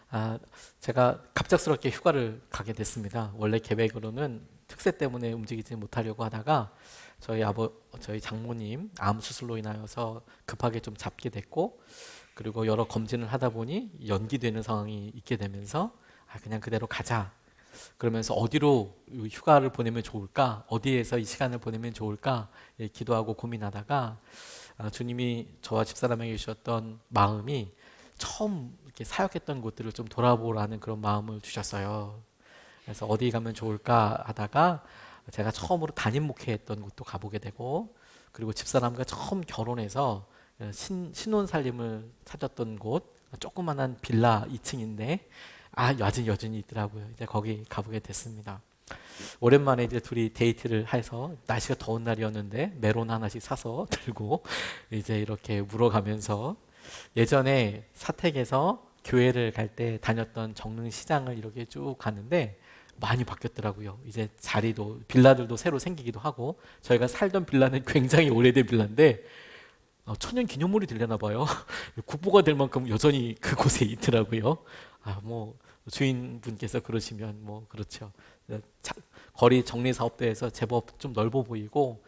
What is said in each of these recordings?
아, 제가 갑작스럽게 휴가를 가게 됐습니다. 원래 계획으로는 특세 때문에 움직이지 못하려고 하다가 저희 장모님 암 수술로 인하여서 급하게 좀 잡게 됐고, 그리고 여러 검진을 하다 보니 연기되는 상황이 있게 되면서 그냥 그대로 가자. 그러면서 어디로 휴가를 보내면 좋을까? 어디에서 이 시간을 보내면 좋을까? 예, 기도하고 고민하다가 주님이 저와 집사람에게 주셨던 마음이 처음 이렇게 사역했던 곳들을 좀 돌아보라는 그런 마음을 주셨어요. 그래서 어디 가면 좋을까 하다가 제가 처음으로 담임 목회했던 곳도 가보게 되고, 그리고 집사람과 처음 결혼해서 신혼 살림을 찾았던 곳, 조그만한 빌라 2층인데 아직 여전히 있더라고요. 이제 거기 가보게 됐습니다. 오랜만에 이제 둘이 데이트를 해서 날씨가 더운 날이었는데 메론 하나씩 사서 들고 이제 이렇게 물어가면서 예전에 사택에서 교회를 갈 때 다녔던 정릉시장을 이렇게 쭉 갔는데 많이 바뀌었더라고요. 이제 자리도 빌라들도 새로 생기기도 하고, 저희가 살던 빌라는 굉장히 오래된 빌라인데 천년 기념물이 되려나 봐요. 국보가 될 만큼 여전히 그곳에 있더라고요. 뭐 주인분께서 그러시면 뭐 그렇죠. 거리 정리 사업대에서 제법 좀 넓어 보이고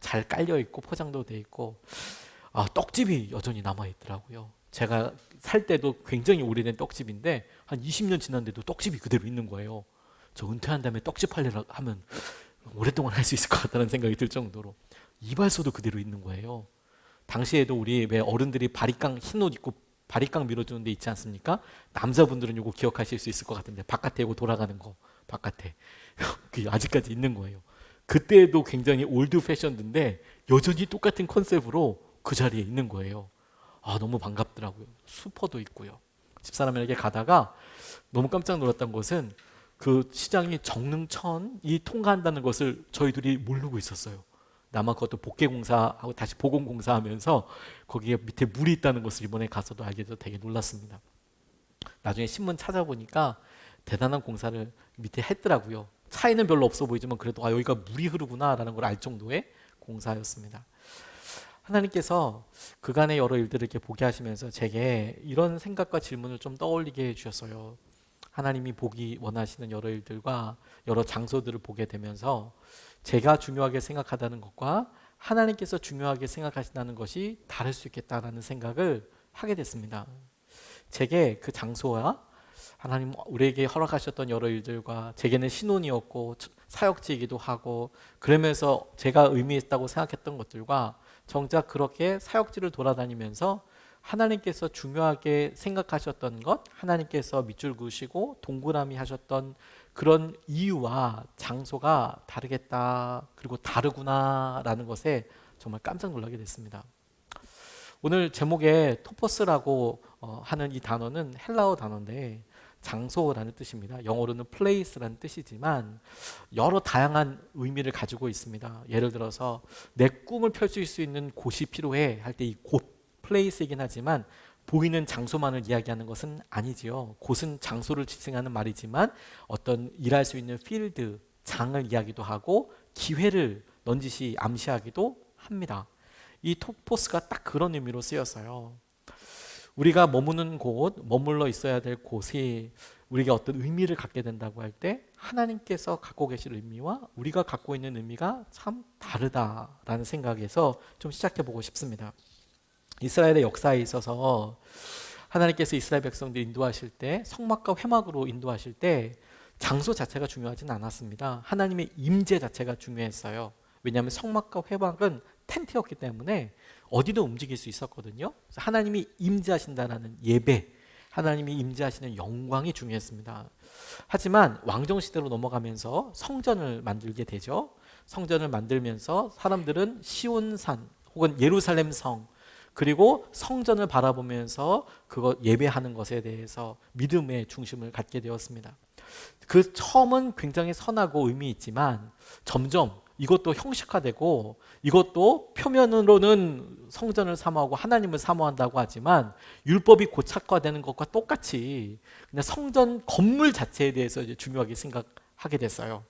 잘 깔려 있고 포장도 돼 있고, 떡집이 여전히 남아 있더라고요. 제가 살 때도 굉장히 오래된 떡집인데 한 20년 지났는데도 떡집이 그대로 있는 거예요. 저 은퇴한 다음에 떡집 할래라 하면 오랫동안 할 수 있을 것 같다는 생각이 들 정도로 이발소도 그대로 있는 거예요. 당시에도 우리 왜 어른들이 바리깡 흰 옷 입고 바리깡 밀어주는 데 있지 않습니까? 남자분들은 이거 기억하실 수 있을 것 같은데, 바깥에 이거 돌아가는 거 바깥에 그게 아직까지 있는 거예요. 그때도 굉장히 올드 패션인데 여전히 똑같은 컨셉으로 그 자리에 있는 거예요. 너무 반갑더라고요. 슈퍼도 있고요. 집사람에게 가다가 너무 깜짝 놀랐던 것은 그 시장이 정릉천이 통과한다는 것을 저희들이 모르고 있었어요. 아마 그것도 복개공사하고 다시 보건공사하면서 거기에 밑에 물이 있다는 것을 이번에 가서도 알게 돼서 되게 놀랐습니다. 나중에 신문 찾아보니까 대단한 공사를 밑에 했더라고요. 차이는 별로 없어 보이지만 그래도 여기가 물이 흐르구나라는 걸 알 정도의 공사였습니다. 하나님께서 그간의 여러 일들을 이렇게 보게 하시면서 제게 이런 생각과 질문을 좀 떠올리게 해주셨어요. 하나님이 보기 원하시는 여러 일들과 여러 장소들을 보게 되면서 제가 중요하게 생각하다는 것과 하나님께서 중요하게 생각하신다는 것이 다를 수 있겠다라는 생각을 하게 됐습니다. 제게 그 장소와 하나님 우리에게 허락하셨던 여러 일들과, 제게는 신혼이었고 사역지이기도 하고 그러면서 제가 의미 있다고 생각했던 것들과 정작 그렇게 사역지를 돌아다니면서 하나님께서 중요하게 생각하셨던 것, 하나님께서 밑줄 그으시고 동그라미 하셨던 그런 이유와 장소가 다르겠다, 그리고 다르구나라는 것에 정말 깜짝 놀라게 됐습니다. 오늘 제목에 토포스라고 하는 이 단어는 헬라어 단어인데 장소라는 뜻입니다. 영어로는 place라는 뜻이지만 여러 다양한 의미를 가지고 있습니다. 예를 들어서 내 꿈을 펼칠 수 있는 곳이 필요해 할 때 이 곳, place이긴 하지만 보이는 장소만을 이야기하는 것은 아니지요. 곳은 장소를 지칭하는 말이지만 어떤 일할 수 있는 필드, 장을 이야기도 하고 기회를 넌지시 암시하기도 합니다. 이 토포스가 딱 그런 의미로 쓰였어요. 우리가 머무는 곳, 머물러 있어야 될 곳이 우리에게 어떤 의미를 갖게 된다고 할 때 하나님께서 갖고 계실 의미와 우리가 갖고 있는 의미가 참 다르다라는 생각에서 좀 시작해 보고 싶습니다. 이스라엘의 역사에 있어서 하나님께서 이스라엘 백성들 인도하실 때, 성막과 회막으로 인도하실 때 장소 자체가 중요하진 않았습니다. 하나님의 임재 자체가 중요했어요. 왜냐하면 성막과 회막은 텐트였기 때문에 어디도 움직일 수 있었거든요. 그래서 하나님이 임재하신다는 예배, 하나님이 임재하시는 영광이 중요했습니다. 하지만 왕정시대로 넘어가면서 성전을 만들게 되죠. 성전을 만들면서 사람들은 시온산 혹은 예루살렘 성, 그리고 성전을 바라보면서 그거 예배하는 것에 대해서 믿음의 중심을 갖게 되었습니다. 그 처음은 굉장히 선하고 의미 있지만 점점 이것도 형식화되고, 이것도 표면으로는 성전을 사모하고 하나님을 사모한다고 하지만 율법이 고착화되는 것과 똑같이 그냥 성전 건물 자체에 대해서 이제 중요하게 생각하게 됐어요.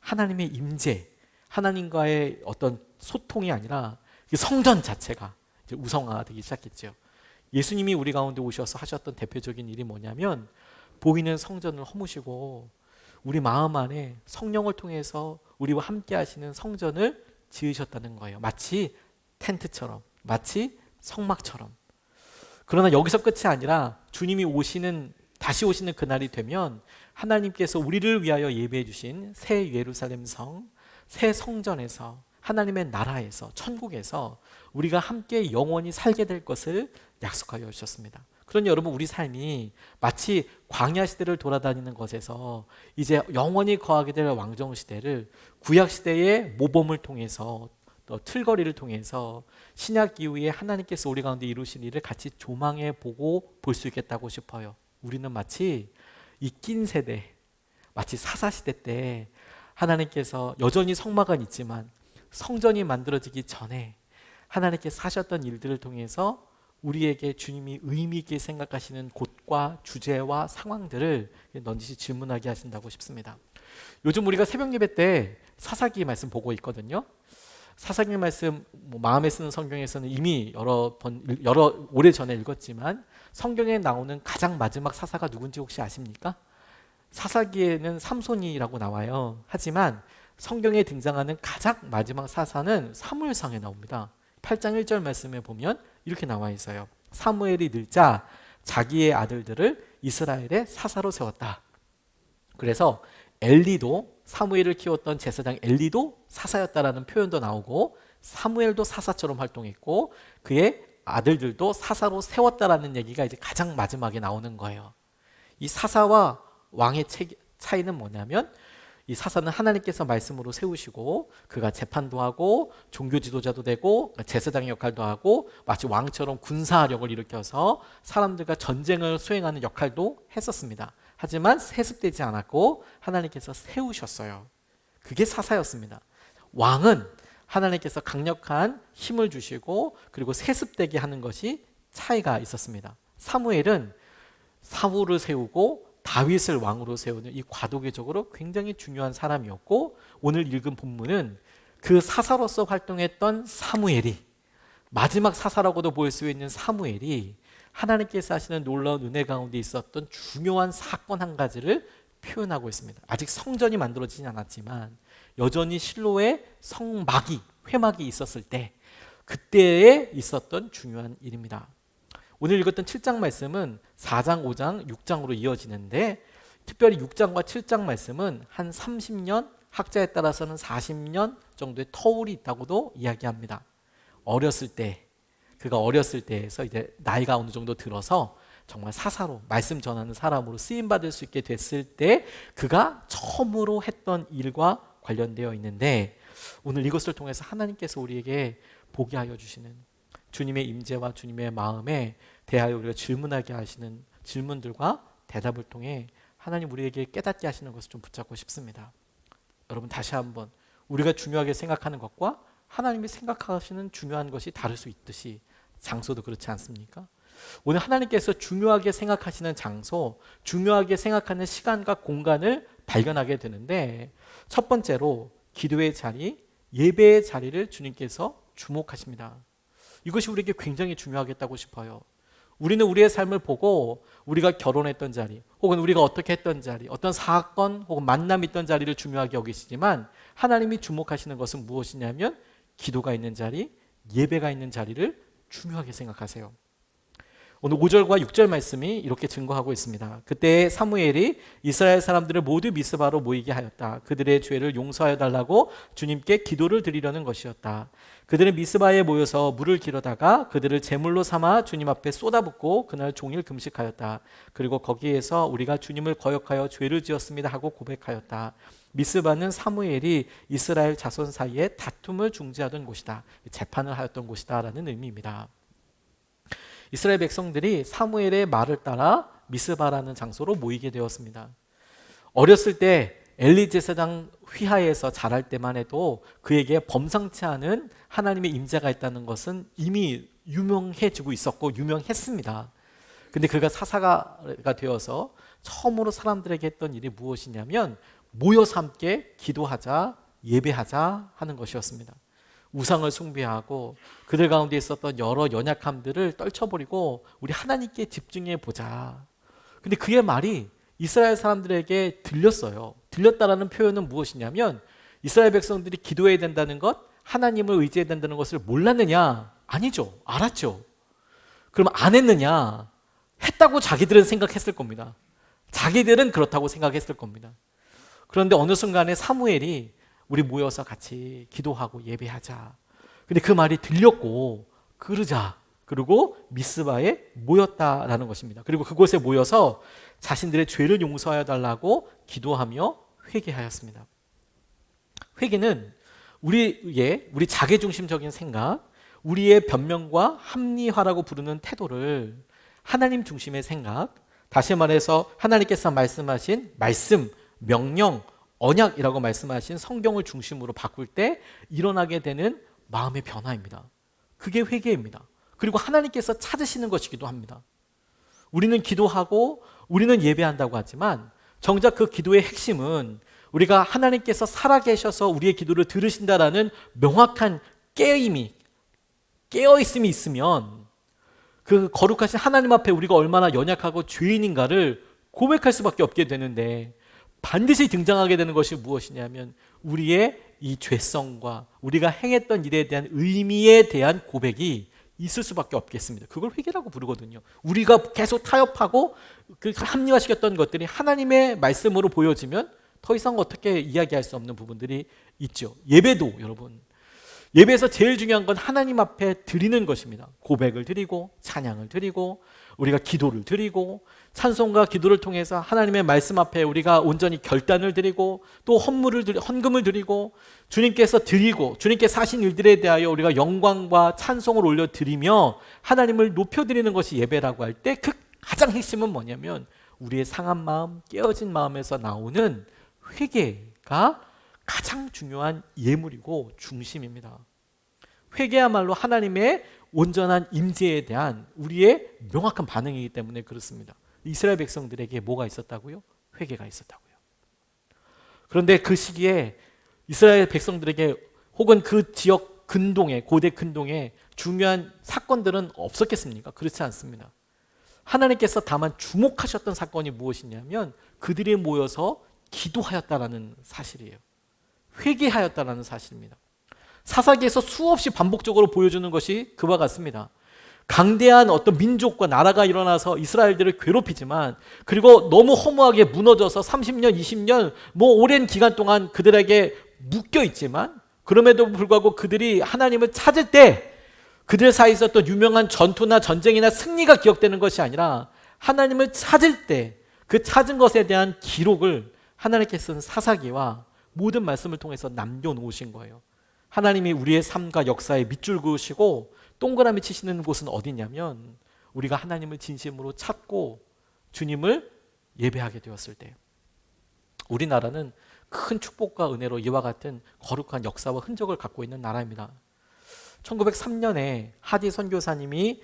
하나님의 임재, 하나님과의 어떤 소통이 아니라 성전 자체가 이제 우상화되기 시작했죠. 예수님이 우리 가운데 오셔서 하셨던 대표적인 일이 뭐냐면 보이는 성전을 허무시고 우리 마음 안에 성령을 통해서 우리와 함께 하시는 성전을 지으셨다는 거예요. 마치 텐트처럼, 마치 성막처럼. 그러나 여기서 끝이 아니라 주님이 다시 오시는 그날이 되면 하나님께서 우리를 위하여 예배해 주신 새 예루살렘 성, 새 성전에서, 하나님의 나라에서, 천국에서 우리가 함께 영원히 살게 될 것을 약속하여 주셨습니다. 그러니 여러분, 우리 삶이 마치 광야 시대를 돌아다니는 것에서 이제 영원히 거하게 될 왕정 시대를 구약 시대의 모범을 통해서, 또 틀거리를 통해서 신약 이후에 하나님께서 우리 가운데 이루신 일을 같이 조망해 보고 볼 수 있겠다고 싶어요. 우리는 마치 이 낀 세대, 마치 사사시대 때 하나님께서 여전히 성막은 있지만 성전이 만들어지기 전에 하나님께서 하셨던 일들을 통해서 우리에게 주님이 의미 있게 생각하시는 곳과 주제와 상황들을 넌지시 질문하게 하신다고 싶습니다. 요즘 우리가 새벽 예배 때 사사기 말씀 보고 있거든요. 사사기 말씀 마음에 쓰는 성경에서는 이미 오래전에 읽었지만 성경에 나오는 가장 마지막 사사가 누군지 혹시 아십니까? 사사기에는 삼손이라고 나와요. 하지만 성경에 등장하는 가장 마지막 사사는 사무엘상에 나옵니다. 8장 1절 말씀에 보면 이렇게 나와 있어요. 사무엘이 늙자 자기의 아들들을 이스라엘의 사사로 세웠다. 그래서 엘리도, 사무엘을 키웠던 제사장 엘리도 사사였다라는 표현도 나오고, 사무엘도 사사처럼 활동했고 그의 아들들도 사사로 세웠다라는 얘기가 이제 가장 마지막에 나오는 거예요. 이 사사와 왕의 차이는 뭐냐면, 이 사사는 하나님께서 말씀으로 세우시고 그가 재판도 하고 종교 지도자도 되고 제사장의 역할도 하고 마치 왕처럼 군사력을 일으켜서 사람들과 전쟁을 수행하는 역할도 했었습니다. 하지만 세습되지 않았고 하나님께서 세우셨어요. 그게 사사였습니다. 왕은 하나님께서 강력한 힘을 주시고 그리고 세습되게 하는 것이 차이가 있었습니다. 사무엘은 사울을 세우고 다윗을 왕으로 세우는 이 과도기적으로 굉장히 중요한 사람이었고, 오늘 읽은 본문은 그 사사로서 활동했던 사무엘이, 마지막 사사라고도 볼 수 있는 사무엘이 하나님께서 하시는 놀라운 은혜 가운데 있었던 중요한 사건 한 가지를 표현하고 있습니다. 아직 성전이 만들어지지 않았지만 여전히 실로의 회막이 있었을 때, 그때에 있었던 중요한 일입니다. 오늘 읽었던 7장 말씀은 4장, 5장, 6장으로 이어지는데, 특별히 6장과 7장 말씀은 한 30년, 학자에 따라서는 40년 정도의 터울이 있다고도 이야기합니다. 그가 어렸을 때에서 이제 나이가 어느 정도 들어서 정말 사사로, 말씀 전하는 사람으로 쓰임받을 수 있게 됐을 때 그가 처음으로 했던 일과 관련되어 있는데, 오늘 이것을 통해서 하나님께서 우리에게 보게 하여 주시는 주님의 임재와 주님의 마음에 대하여 우리가 질문하게 하시는 질문들과 대답을 통해 하나님 우리에게 깨닫게 하시는 것을 좀 붙잡고 싶습니다. 여러분, 다시 한번 우리가 중요하게 생각하는 것과 하나님이 생각하시는 중요한 것이 다를 수 있듯이 장소도 그렇지 않습니까? 오늘 하나님께서 중요하게 생각하시는 장소, 중요하게 생각하는 시간과 공간을 발견하게 되는데, 첫 번째로 기도의 자리, 예배의 자리를 주님께서 주목하십니다. 이것이 우리에게 굉장히 중요하겠다고 싶어요. 우리는 우리의 삶을 보고 우리가 결혼했던 자리, 혹은 우리가 어떻게 했던 자리, 어떤 사건 혹은 만남이 있던 자리를 중요하게 여기시지만, 하나님이 주목하시는 것은 무엇이냐면 기도가 있는 자리, 예배가 있는 자리를 중요하게 생각하세요. 오늘 5절과 6절 말씀이 이렇게 증거하고 있습니다. 그때 사무엘이 이스라엘 사람들을 모두 미스바로 모이게 하였다. 그들의 죄를 용서하여 달라고 주님께 기도를 드리려는 것이었다. 그들은 미스바에 모여서 물을 기르다가 그들을 제물로 삼아 주님 앞에 쏟아붓고 그날 종일 금식하였다. 그리고 거기에서 우리가 주님을 거역하여 죄를 지었습니다 하고 고백하였다. 미스바는 사무엘이 이스라엘 자손 사이에 다툼을 중지하던 곳이다. 재판을 하였던 곳이다 라는 의미입니다. 이스라엘 백성들이 사무엘의 말을 따라 미스바라는 장소로 모이게 되었습니다. 어렸을 때 엘리 제사장 휘하에서 자랄 때만 해도 그에게 범상치 않은 하나님의 임재가 있다는 것은 이미 유명해지고 있었고 유명했습니다. 근데 그가 사사가 되어서 처음으로 사람들에게 했던 일이 무엇이냐면 모여서 함께 기도하자, 예배하자 하는 것이었습니다. 우상을 숭배하고 그들 가운데 있었던 여러 연약함들을 떨쳐버리고 우리 하나님께 집중해 보자. 근데 그의 말이 이스라엘 사람들에게 들렸어요. 들렸다라는 표현은 무엇이냐면 이스라엘 백성들이 기도해야 된다는 것, 하나님을 의지해야 된다는 것을 몰랐느냐? 아니죠. 알았죠. 그럼 안 했느냐? 했다고 자기들은 생각했을 겁니다. 자기들은 그렇다고 생각했을 겁니다. 그런데 어느 순간에 사무엘이 우리 모여서 같이 기도하고 예배하자. 근데 그 말이 들렸고 그러자. 그리고 미스바에 모였다라는 것입니다. 그리고 그곳에 모여서 자신들의 죄를 용서하여 달라고 기도하며 회개하였습니다. 회개는 우리 자기중심적인 생각, 우리의 변명과 합리화라고 부르는 태도를 하나님 중심의 생각, 다시 말해서 하나님께서 말씀하신 말씀, 명령, 언약이라고 말씀하신 성경을 중심으로 바꿀 때 일어나게 되는 마음의 변화입니다. 그게 회개입니다. 그리고 하나님께서 찾으시는 것이기도 합니다. 우리는 기도하고 우리는 예배한다고 하지만 정작 그 기도의 핵심은 우리가 하나님께서 살아계셔서 우리의 기도를 들으신다라는 명확한 깨어있음이 있으면 그 거룩하신 하나님 앞에 우리가 얼마나 연약하고 죄인인가를 고백할 수밖에 없게 되는데 반드시 등장하게 되는 것이 무엇이냐면 우리의 이 죄성과 우리가 행했던 일에 대한 의미에 대한 고백이 있을 수밖에 없겠습니다. 그걸 회개라고 부르거든요. 우리가 계속 타협하고 그 합리화시켰던 것들이 하나님의 말씀으로 보여지면 더 이상 어떻게 이야기할 수 없는 부분들이 있죠. 예배도 여러분, 예배에서 제일 중요한 건 하나님 앞에 드리는 것입니다. 고백을 드리고 찬양을 드리고 우리가 기도를 드리고 찬송과 기도를 통해서 하나님의 말씀 앞에 우리가 온전히 결단을 드리고 또 헌금을 드리고 주님께서 드리고 주님께서 하신 일들에 대하여 우리가 영광과 찬송을 올려드리며 하나님을 높여드리는 것이 예배라고 할 때 그 가장 핵심은 뭐냐면 우리의 상한 마음, 깨어진 마음에서 나오는 회개가 가장 중요한 예물이고 중심입니다. 회개야말로 하나님의 온전한 임재에 대한 우리의 명확한 반응이기 때문에 그렇습니다. 이스라엘 백성들에게 뭐가 있었다고요? 회개가 있었다고요. 그런데 그 시기에 이스라엘 백성들에게 혹은 그 지역 근동에, 고대 근동에 중요한 사건들은 없었겠습니까? 그렇지 않습니다. 하나님께서 다만 주목하셨던 사건이 무엇이냐면 그들이 모여서 기도하였다라는 사실이에요. 회개하였다라는 사실입니다. 사사기에서 수없이 반복적으로 보여주는 것이 그와 같습니다. 강대한 어떤 민족과 나라가 일어나서 이스라엘들을 괴롭히지만 그리고 너무 허무하게 무너져서 30년, 20년 오랜 기간 동안 그들에게 묶여 있지만 그럼에도 불구하고 그들이 하나님을 찾을 때 그들 사이에 있었던 유명한 전투나 전쟁이나 승리가 기억되는 것이 아니라 하나님을 찾을 때 그 찾은 것에 대한 기록을 하나님께서는 사사기와 모든 말씀을 통해서 남겨놓으신 거예요. 하나님이 우리의 삶과 역사에 밑줄 그으시고 동그라미 치시는 곳은 어디냐면 우리가 하나님을 진심으로 찾고 주님을 예배하게 되었을 때 우리나라는 큰 축복과 은혜로 이와 같은 거룩한 역사와 흔적을 갖고 있는 나라입니다. 1903년에 하디 선교사님이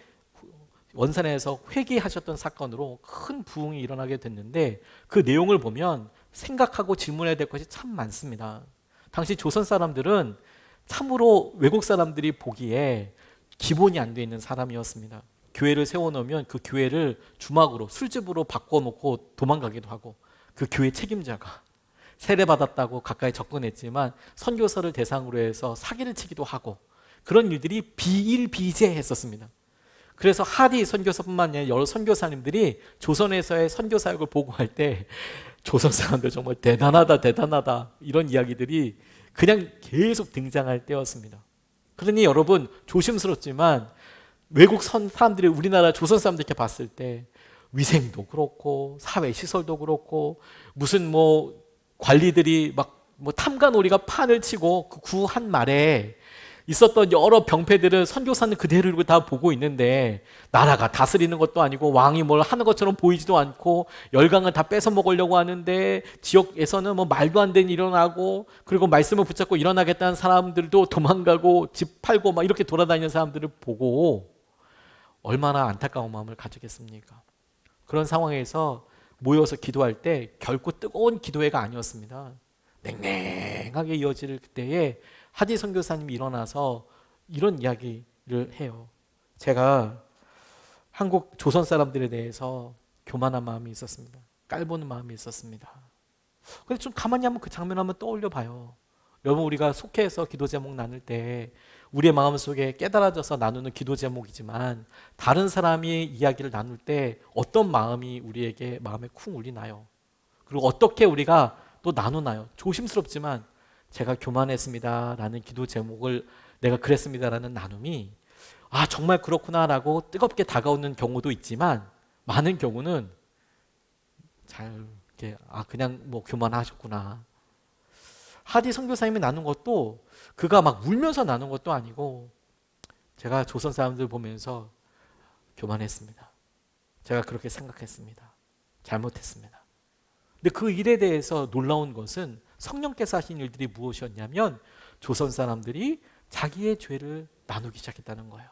원산에서 회개하셨던 사건으로 큰 부흥이 일어나게 됐는데 그 내용을 보면 생각하고 질문해야 될 것이 참 많습니다. 당시 조선 사람들은 참으로 외국 사람들이 보기에 기본이 안 돼 있는 사람이었습니다. 교회를 세워놓으면 그 교회를 주막으로 술집으로 바꿔놓고 도망가기도 하고 그 교회 책임자가 세례받았다고 가까이 접근했지만 선교사를 대상으로 해서 사기를 치기도 하고 그런 일들이 비일비재했었습니다. 그래서 하디 선교사뿐만 아니라 여러 선교사님들이 조선에서의 선교사역을 보고할 때 조선 사람들 정말 대단하다 이런 이야기들이 그냥 계속 등장할 때였습니다. 그러니 여러분 조심스럽지만 외국 사람들이 우리나라 조선 사람들께 봤을 때 위생도 그렇고 사회시설도 그렇고 무슨 관리들이 탐관오리가 판을 치고 그 구 한 말에 있었던 여러 병폐들을 선교사는 그대로 다 보고 있는데 나라가 다스리는 것도 아니고 왕이 뭘 하는 것처럼 보이지도 않고 열강을 다 뺏어 먹으려고 하는데 지역에서는 말도 안 되는 일이 일어나고 그리고 말씀을 붙잡고 일어나겠다는 사람들도 도망가고 집 팔고 이렇게 돌아다니는 사람들을 보고 얼마나 안타까운 마음을 가지겠습니까? 그런 상황에서 모여서 기도할 때 결코 뜨거운 기도회가 아니었습니다. 냉랭하게 이어질 그때에 하디 선교사님이 일어나서 이런 이야기를 해요. 제가 한국 조선 사람들에 대해서 교만한 마음이 있었습니다. 깔보는 마음이 있었습니다. 근데 좀 가만히 한번 그 장면 한번 떠올려 봐요. 여러분, 우리가 속해서 기도 제목 나눌 때 우리의 마음속에 깨달아져서 나누는 기도 제목이지만 다른 사람이 이야기를 나눌 때 어떤 마음이 우리에게 마음에 쿵 울리나요? 그리고 어떻게 우리가 또 나누나요? 조심스럽지만 제가 교만했습니다 라는 기도 제목을 내가 그랬습니다라는 나눔이 정말 그렇구나라고 뜨겁게 다가오는 경우도 있지만 많은 경우는 잘 이렇게 그냥 뭐 교만하셨구나. 하디 선교사님이 나눈 것도 그가 막 울면서 나눈 것도 아니고 제가 조선 사람들 보면서 교만했습니다. 제가 그렇게 생각했습니다. 잘못했습니다. 근데 그 일에 대해서 놀라운 것은 성령께서 하신 일들이 무엇이었냐면 조선 사람들이 자기의 죄를 나누기 시작했다는 거예요.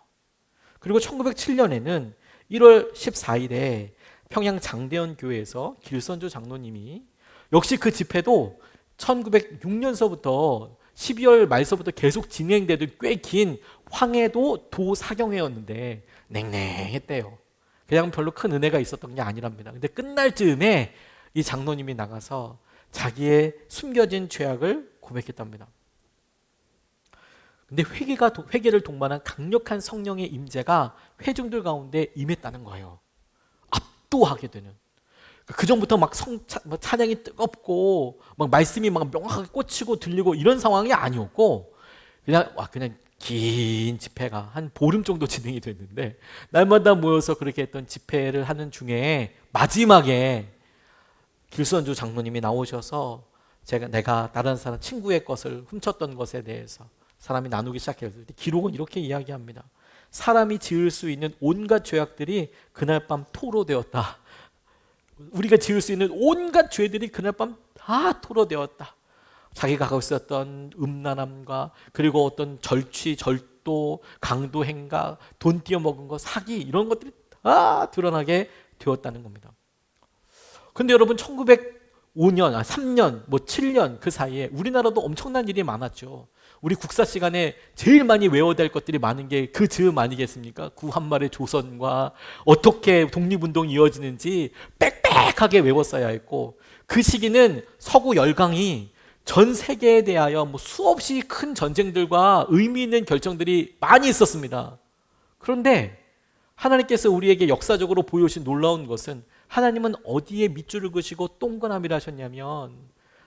그리고 1907년에는 1월 14일에 평양 장대현 교회에서 길선조 장로님이 역시 그 집회도 1906년서부터 12월 말서부터 계속 진행되던 꽤 긴 황해도 도사경회였는데 냉랭했대요. 그냥 별로 큰 은혜가 있었던 게 아니랍니다. 근데 끝날 즈음에 이 장로님이 나가서 자기의 숨겨진 죄악을 고백했답니다. 근데 회개를 동반한 강력한 성령의 임재가 회중들 가운데 임했다는 거예요. 압도하게 되는. 그 전부터 막 찬양이 뜨겁고 막 말씀이 막 명확하게 꽂히고 들리고 이런 상황이 아니었고 그냥 긴 집회가 한 보름 정도 진행이 됐는데 날마다 모여서 그렇게 했던 집회를 하는 중에 마지막에 길수원주 장로님이 나오셔서 내가 다른 사람 친구의 것을 훔쳤던 것에 대해서 사람이 나누기 시작했을 때 기록은 이렇게 이야기합니다. 사람이 지을 수 있는 온갖 죄악들이 그날 밤 토로되었다. 우리가 지을 수 있는 온갖 죄들이 그날 밤 다 토로되었다. 자기가 갖고 있었던 음란함과 그리고 어떤 절취, 절도, 강도 행각, 돈 띄어먹은 거, 사기 이런 것들이 다 드러나게 되었다는 겁니다. 근데 여러분 1905년, 3년, 7년 그 사이에 우리나라도 엄청난 일이 많았죠. 우리 국사 시간에 제일 많이 외워야 될 것들이 많은 게 그 즈음 아니겠습니까? 구한말의 조선과 어떻게 독립운동이 이어지는지 빽빽하게 외웠어야 했고 그 시기는 서구 열강이 전 세계에 대하여 수없이 큰 전쟁들과 의미 있는 결정들이 많이 있었습니다. 그런데 하나님께서 우리에게 역사적으로 보여주신 놀라운 것은 하나님은 어디에 밑줄을 그시고 동그라미를 하셨냐면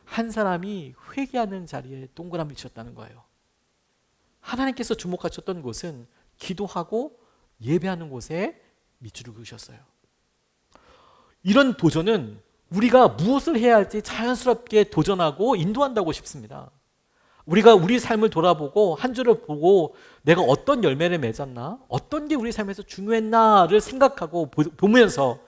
한 사람이 회개하는 자리에 동그라미를 쳤다는 거예요. 하나님께서 주목하셨던 곳은 기도하고 예배하는 곳에 밑줄을 그으셨어요. 이런 도전은 우리가 무엇을 해야 할지 자연스럽게 도전하고 인도한다고 싶습니다. 우리가 우리 삶을 돌아보고 한 주를 보고 내가 어떤 열매를 맺었나? 어떤 게 우리 삶에서 중요했나를 생각하고 보면서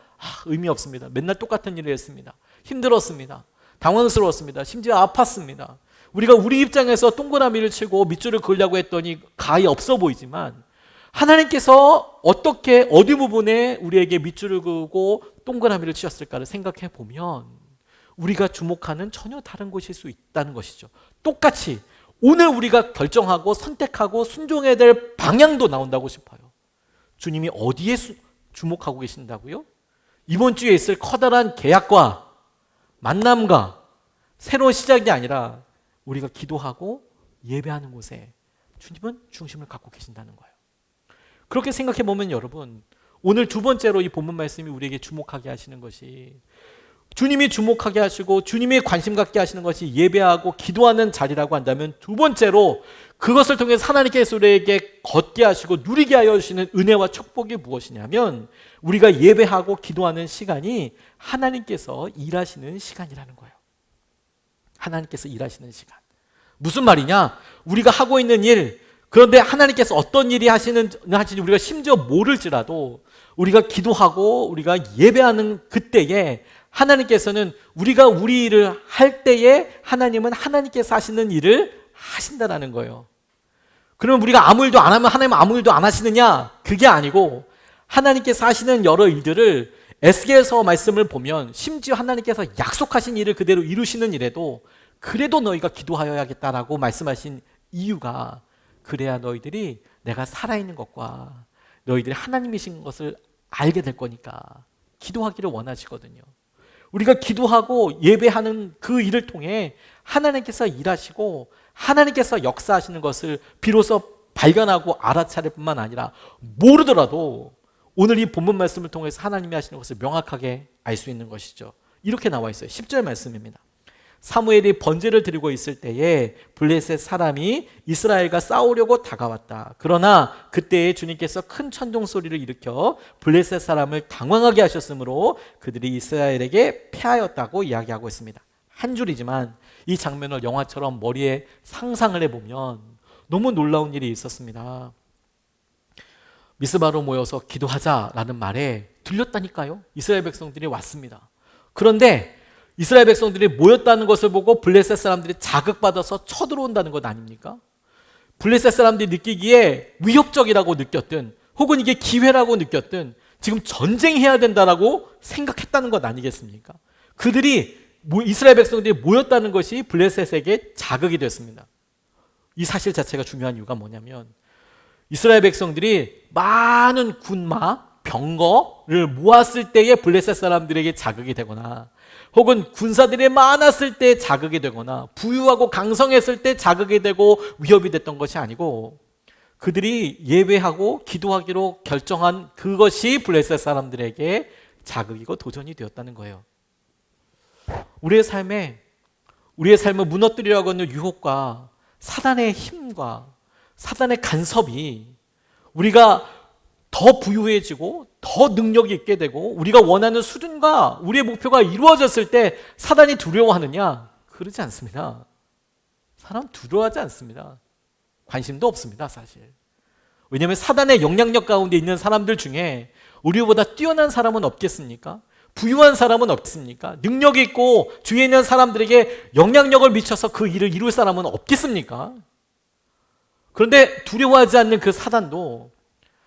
의미 없습니다. 맨날 똑같은 일을 했습니다. 힘들었습니다. 당황스러웠습니다. 심지어 아팠습니다. 우리가 우리 입장에서 동그라미를 치고 밑줄을 그으려고 했더니 가히 없어 보이지만 하나님께서 어떻게 어디 부분에 우리에게 밑줄을 그으고 동그라미를 치셨을까를 생각해 보면 우리가 주목하는 전혀 다른 곳일 수 있다는 것이죠. 똑같이 오늘 우리가 결정하고 선택하고 순종해야 될 방향도 나온다고 싶어요. 주님이 어디에 주목하고 계신다고요? 이번 주에 있을 커다란 계약과 만남과 새로운 시작이 아니라 우리가 기도하고 예배하는 곳에 주님은 중심을 갖고 계신다는 거예요. 그렇게 생각해 보면 여러분, 오늘 두 번째로 이 본문 말씀이 우리에게 주목하게 하시는 것이 주님이 주목하게 하시고 주님이 관심 갖게 하시는 것이 예배하고 기도하는 자리라고 한다면 두 번째로 그것을 통해서 하나님께서 우리에게 걷게 하시고 누리게 하여 주시는 은혜와 축복이 무엇이냐면 우리가 예배하고 기도하는 시간이 하나님께서 일하시는 시간이라는 거예요. 하나님께서 일하시는 시간. 무슨 말이냐? 우리가 하고 있는 일, 그런데 하나님께서 어떤 일이 하시는지 우리가 심지어 모를지라도 우리가 기도하고 우리가 예배하는 그때에 하나님께서는 우리가 우리 일을 할 때에 하나님은 하나님께서 하시는 일을 하신다라는 거예요. 그러면 우리가 아무 일도 안 하면 하나님은 아무 일도 안 하시느냐? 그게 아니고 하나님께서 하시는 여러 일들을 에스겔서 말씀을 보면 심지어 하나님께서 약속하신 일을 그대로 이루시는 일에도 그래도 너희가 기도하여야겠다라고 말씀하신 이유가 그래야 너희들이 내가 살아있는 것과 너희들이 하나님이신 것을 알게 될 거니까 기도하기를 원하시거든요. 우리가 기도하고 예배하는 그 일을 통해 하나님께서 일하시고 하나님께서 역사하시는 것을 비로소 발견하고 알아차릴 뿐만 아니라 모르더라도 오늘 이 본문 말씀을 통해서 하나님이 하시는 것을 명확하게 알 수 있는 것이죠. 이렇게 나와 있어요. 10절 말씀입니다. 사무엘이 번제를 드리고 있을 때에 블레셋 사람이 이스라엘과 싸우려고 다가왔다. 그러나 그때에 주님께서 큰 천둥 소리를 일으켜 블레셋 사람을 당황하게 하셨으므로 그들이 이스라엘에게 패하였다고 이야기하고 있습니다. 한 줄이지만 이 장면을 영화처럼 머리에 상상을 해보면 너무 놀라운 일이 있었습니다. 미스바로 모여서 기도하자라는 말에 들렸다니까요. 이스라엘 백성들이 왔습니다. 그런데 이스라엘 백성들이 모였다는 것을 보고 블레셋 사람들이 자극받아서 쳐들어온다는 것 아닙니까? 블레셋 사람들이 느끼기에 위협적이라고 느꼈든 혹은 이게 기회라고 느꼈든 지금 전쟁해야 된다라고 생각했다는 것 아니겠습니까? 그들이 이스라엘 백성들이 모였다는 것이 블레셋에게 자극이 됐습니다. 이 사실 자체가 중요한 이유가 뭐냐면 이스라엘 백성들이 많은 군마, 병거를 모았을 때에 블레셋 사람들에게 자극이 되거나 혹은 군사들이 많았을 때 자극이 되거나 부유하고 강성했을 때 자극이 되고 위협이 됐던 것이 아니고 그들이 예배하고 기도하기로 결정한 그것이 블레셋 사람들에게 자극이고 도전이 되었다는 거예요. 우리의 삶을 무너뜨리려고 하는 유혹과 사단의 힘과 사단의 간섭이 우리가 더 부유해지고 더 능력이 있게 되고 우리가 원하는 수준과 우리의 목표가 이루어졌을 때 사단이 두려워하느냐? 그러지 않습니다. 사람 두려워하지 않습니다. 관심도 없습니다, 사실. 왜냐하면 사단의 영향력 가운데 있는 사람들 중에 우리보다 뛰어난 사람은 없겠습니까? 부유한 사람은 없습니까? 능력이 있고 주위에 있는 사람들에게 영향력을 미쳐서 그 일을 이룰 사람은 없겠습니까? 그런데 두려워하지 않는 그 사단도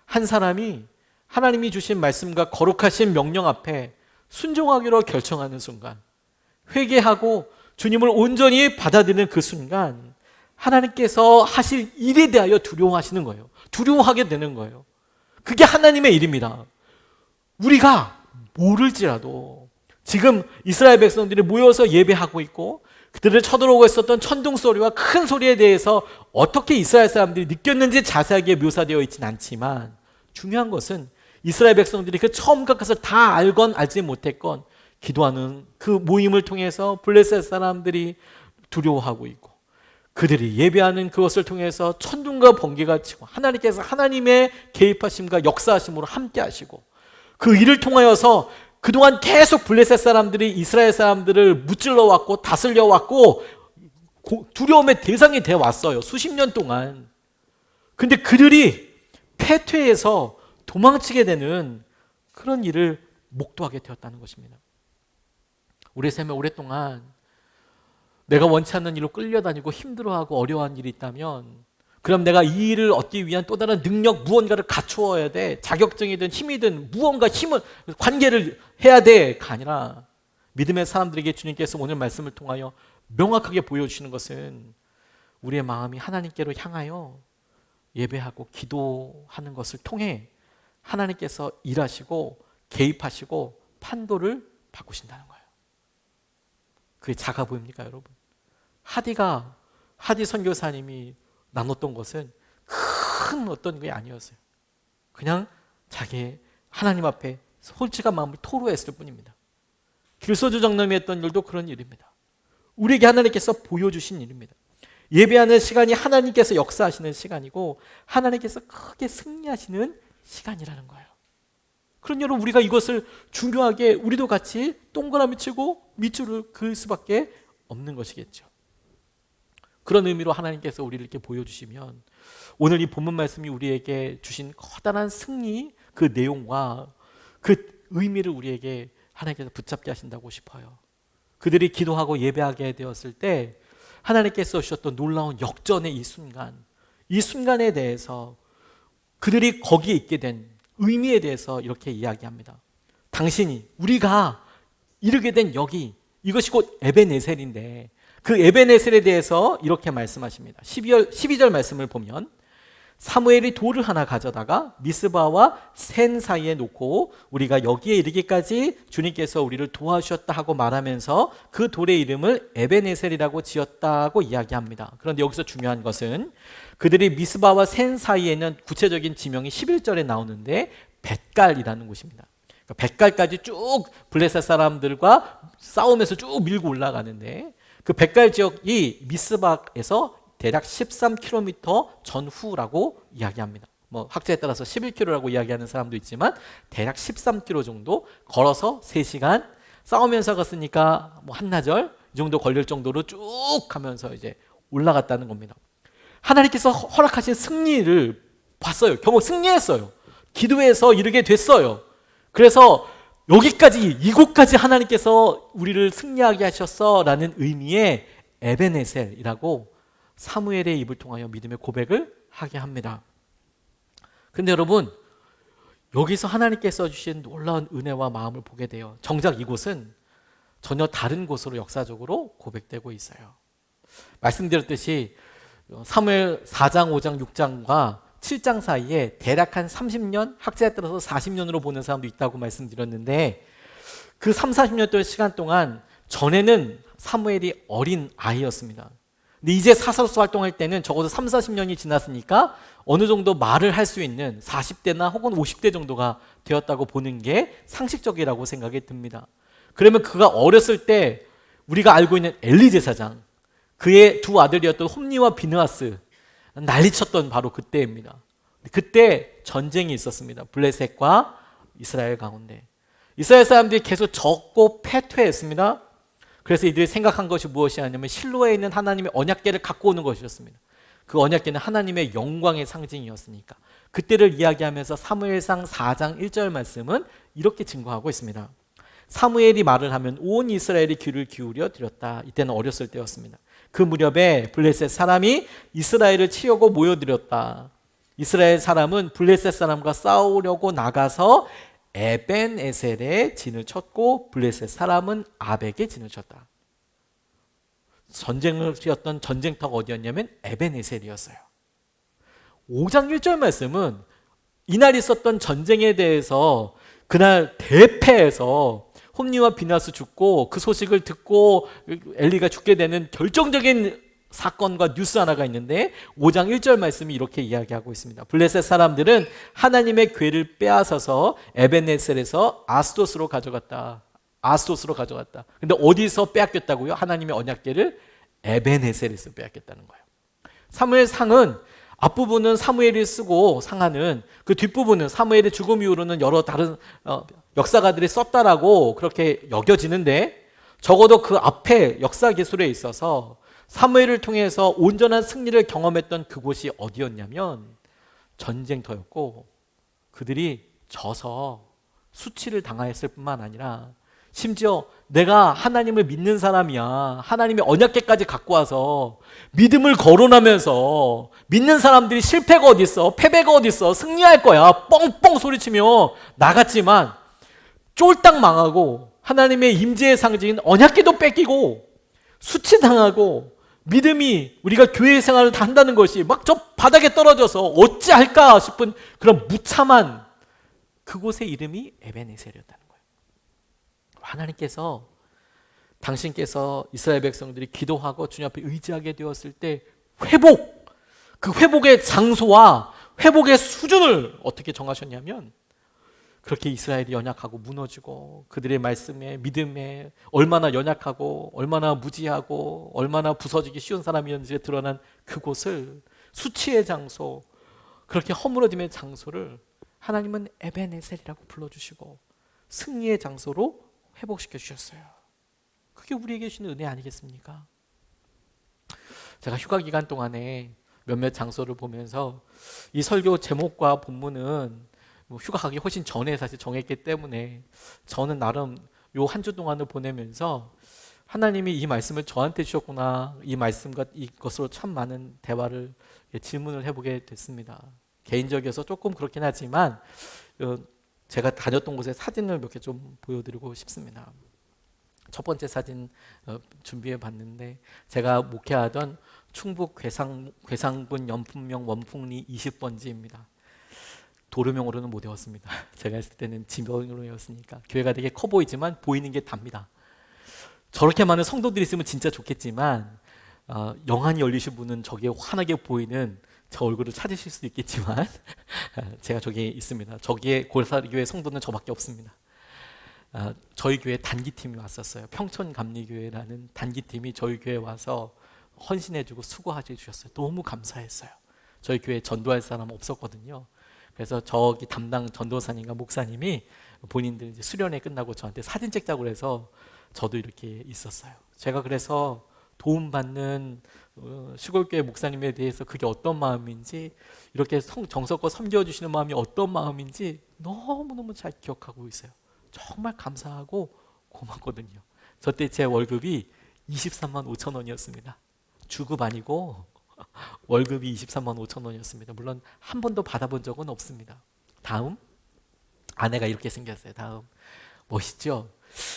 한 사람이 하나님이 주신 말씀과 거룩하신 명령 앞에 순종하기로 결정하는 순간, 회개하고 주님을 온전히 받아들이는 그 순간 하나님께서 하실 일에 대하여 두려워하시는 거예요. 두려워하게 되는 거예요. 그게 하나님의 일입니다. 우리가 모를지라도 지금 이스라엘 백성들이 모여서 예배하고 있고 그들을 쳐들어오고 있었던 천둥 소리와 큰 소리에 대해서 어떻게 이스라엘 사람들이 느꼈는지 자세하게 묘사되어 있지는 않지만 중요한 것은 이스라엘 백성들이 그 처음과 끝을 다 알건 알지 못했건 기도하는 그 모임을 통해서 블레셋 사람들이 두려워하고 있고 그들이 예배하는 그것을 통해서 천둥과 번개가 치고 하나님께서 하나님의 개입하심과 역사하심으로 함께 하시고 그 일을 통하여서 그동안 계속 블레셋 사람들이 이스라엘 사람들을 무찔러 왔고 다스려 왔고 두려움의 대상이 되어 왔어요. 수십 년 동안. 근데 그들이 패퇴해서 도망치게 되는 그런 일을 목도하게 되었다는 것입니다. 우리의 삶에 오랫동안 내가 원치 않는 일로 끌려다니고 힘들어하고 어려워한 일이 있다면 그럼 내가 이 일을 얻기 위한 또 다른 능력 무언가를 갖추어야 돼. 자격증이든 힘이든 무언가 힘을 관계를 해야 돼가 아니라 믿음의 사람들에게 주님께서 오늘 말씀을 통하여 명확하게 보여주시는 것은 우리의 마음이 하나님께로 향하여 예배하고 기도하는 것을 통해 하나님께서 일하시고 개입하시고 판도를 바꾸신다는 거예요. 그게 작아 보입니까, 여러분? 하디 선교사님이 나눴던 것은 큰 어떤 게 아니었어요. 그냥 자기의 하나님 앞에 솔직한 마음을 토로했을 뿐입니다. 길소주 장로님이 했던 일도 그런 일입니다. 우리에게 하나님께서 보여주신 일입니다. 예배하는 시간이 하나님께서 역사하시는 시간이고 하나님께서 크게 승리하시는 시간이라는 거예요. 그런 여러분 우리가 이것을 중요하게 우리도 같이 동그라미 치고 밑줄을 그을 수밖에 없는 것이겠죠. 그런 의미로 하나님께서 우리를 이렇게 보여주시면 오늘 이 본문 말씀이 우리에게 주신 커다란 승리 그 내용과 그 의미를 우리에게 하나님께서 붙잡게 하신다고 싶어요. 그들이 기도하고 예배하게 되었을 때 하나님께서 주셨던 놀라운 역전의 이 순간에 대해서 그들이 거기에 있게 된 의미에 대해서 이렇게 이야기합니다. 당신이 우리가 이르게 된 여기 이것이 곧 에베네셀인데 그 에베네셀에 대해서 이렇게 말씀하십니다. 12절 말씀을 보면 사무엘이 돌을 하나 가져다가 미스바와 센 사이에 놓고 우리가 여기에 이르기까지 주님께서 우리를 도와주셨다 하고 말하면서 그 돌의 이름을 에벤에셀이라고 지었다고 이야기합니다. 그런데 여기서 중요한 것은 그들이 미스바와 센 사이에는 구체적인 지명이 11절에 나오는데 벳갈이라는 곳입니다. 그러니까 벳갈까지 쭉 블레셋 사람들과 싸우면서 쭉 밀고 올라가는데 그 벳갈 지역이 미스바에서 대략 13km 전후라고 이야기합니다. 뭐 학자에 따라서 11km라고 이야기하는 사람도 있지만 대략 13km 정도 걸어서 3시간 싸우면서 갔으니까 뭐 한나절 이 정도 걸릴 정도로 쭉 가면서 이제 올라갔다는 겁니다. 하나님께서 허락하신 승리를 봤어요. 결국 승리했어요. 기도해서 이르게 됐어요. 그래서 여기까지 이곳까지 하나님께서 우리를 승리하게 하셨어라는 의미의 에벤에셀이라고 사무엘의 입을 통하여 믿음의 고백을 하게 합니다. 근데 여러분, 여기서 하나님께서 주신 놀라운 은혜와 마음을 보게 돼요. 정작 이곳은 전혀 다른 곳으로 역사적으로 고백되고 있어요. 말씀드렸듯이 사무엘 4장, 5장, 6장과 7장 사이에 대략 한 30년, 학자에 따라서 40년으로 보는 사람도 있다고 말씀드렸는데 그 3, 40년 동안 시간 동안 전에는 사무엘이 어린 아이였습니다. 근데 이제 사사로서 활동할 때는 적어도 3, 40년이 지났으니까 어느 정도 말을 할 수 있는 40대나 혹은 50대 정도가 되었다고 보는 게 상식적이라고 생각이 듭니다. 그러면 그가 어렸을 때 우리가 알고 있는 엘리 제사장, 그의 두 아들이었던 홈니와 비느하스 난리쳤던 바로 그때입니다. 그때 전쟁이 있었습니다. 블레셋과 이스라엘 가운데. 이스라엘 사람들이 계속 적고 패퇴했습니다. 그래서 이들이 생각한 것이 무엇이냐면 실로에 있는 하나님의 언약궤를 갖고 오는 것이었습니다. 그 언약궤는 하나님의 영광의 상징이었으니까. 그때를 이야기하면서 사무엘상 4장 1절 말씀은 이렇게 증거하고 있습니다. 사무엘이 말을 하면 온 이스라엘이 귀를 기울여 드렸다. 이때는 어렸을 때였습니다. 그 무렵에 블레셋 사람이 이스라엘을 치려고 모여들었다. 이스라엘 사람은 블레셋 사람과 싸우려고 나가서 에벤에셀에 진을 쳤고 블레셋 사람은 아벡에 진을 쳤다. 전쟁을 치렀던 전쟁터가 어디였냐면 에벤에셀이었어요. 5장 1절 말씀은 이날 있었던 전쟁에 대해서 그날 대패해서 홈니와 비나스 죽고 그 소식을 듣고 엘리가 죽게 되는 결정적인 사건과 뉴스 하나가 있는데 5장 1절 말씀이 이렇게 이야기하고 있습니다. 블레셋 사람들은 하나님의 궤를 빼앗아서 에벤에셀에서 아스도스로 가져갔다. 아스도스로 가져갔다. 근데 어디서 빼앗겼다고요? 하나님의 언약궤를 에벤에셀에서 빼앗겼다는 거예요. 사무엘상은 앞부분은 사무엘이 쓰고 상하는 그 뒷부분은 사무엘의 죽음 이후로는 여러 다른 역사가들이 썼다라고 그렇게 여겨지는데 적어도 그 앞에 역사 기술에 있어서 사무엘을 통해서 온전한 승리를 경험했던 그곳이 어디였냐면 전쟁터였고 그들이 져서 수치를 당했을 뿐만 아니라 심지어 내가 하나님을 믿는 사람이야. 하나님의 언약궤까지 갖고 와서 믿음을 거론하면서 믿는 사람들이 실패가 어디 있어? 패배가 어디 있어? 승리할 거야. 뻥뻥 소리치며 나갔지만 쫄딱 망하고 하나님의 임재의 상징인 언약궤도 뺏기고 수치당하고 믿음이 우리가 교회 생활을 다 한다는 것이 막 저 바닥에 떨어져서 어찌할까 싶은 그런 무참한 그곳의 이름이 에벤에셀이었다는 거예요. 하나님께서 당신께서 이스라엘 백성들이 기도하고 주님 앞에 의지하게 되었을 때 그 회복의 장소와 회복의 수준을 어떻게 정하셨냐면 그렇게 이스라엘이 연약하고 무너지고 그들의 말씀에 믿음에 얼마나 연약하고 얼마나 무지하고 얼마나 부서지기 쉬운 사람이었는지 드러난 그곳을 수치의 장소, 그렇게 허물어짐의 장소를 하나님은 에벤에셀이라고 불러주시고 승리의 장소로 회복시켜 주셨어요. 그게 우리에게 주신 은혜 아니겠습니까? 제가 휴가 기간 동안에 몇몇 장소를 보면서 이 설교 제목과 본문은 휴가 가기 훨씬 전에 사실 정했기 때문에 저는 나름 요 한 주 동안을 보내면서 하나님이 이 말씀을 저한테 주셨구나, 이 말씀과 이것으로 참 많은 대화를 질문을 해보게 됐습니다. 개인적이어서 조금 그렇긴 하지만 제가 다녔던 곳의 사진을 몇 개 좀 보여드리고 싶습니다. 첫 번째 사진 준비해 봤는데 제가 목회하던 충북 괴산군 연풍면 원풍리 20번지입니다. 도로명으로는 못 외웠습니다. 제가 했을 때는 지명으로 외웠으니까. 교회가 되게 커 보이지만 보이는 게 답니다. 저렇게 많은 성도들이 있으면 진짜 좋겠지만 영안이 열리신 분은 저게 환하게 보이는 저 얼굴을 찾으실 수도 있겠지만 제가 저기에 있습니다. 저기에 골사교회 성도는 저밖에 없습니다. 저희 교회 단기팀이 왔었어요. 평촌감리교회라는 단기팀이 저희 교회에 와서 헌신해주고 수고해 주셨어요. 너무 감사했어요. 저희 교회에 전도할 사람 없었거든요. 그래서 저기 담당 전도사님과 목사님이 본인들 이제 수련회 끝나고 저한테 사진 찍자고 해서 저도 이렇게 있었어요. 제가 그래서 도움받는 시골교회 목사님에 대해서 그게 어떤 마음인지, 이렇게 정성껏 섬겨주시는 마음이 어떤 마음인지 너무너무 잘 기억하고 있어요. 정말 감사하고 고맙거든요. 저 때 제 월급이 23만 5천 원이었습니다. 주급 아니고 월급이 23만 5천 원이었습니다. 물론 한 번도 받아본 적은 없습니다. 다음, 아내가 이렇게 생겼어요. 다음, 멋있죠?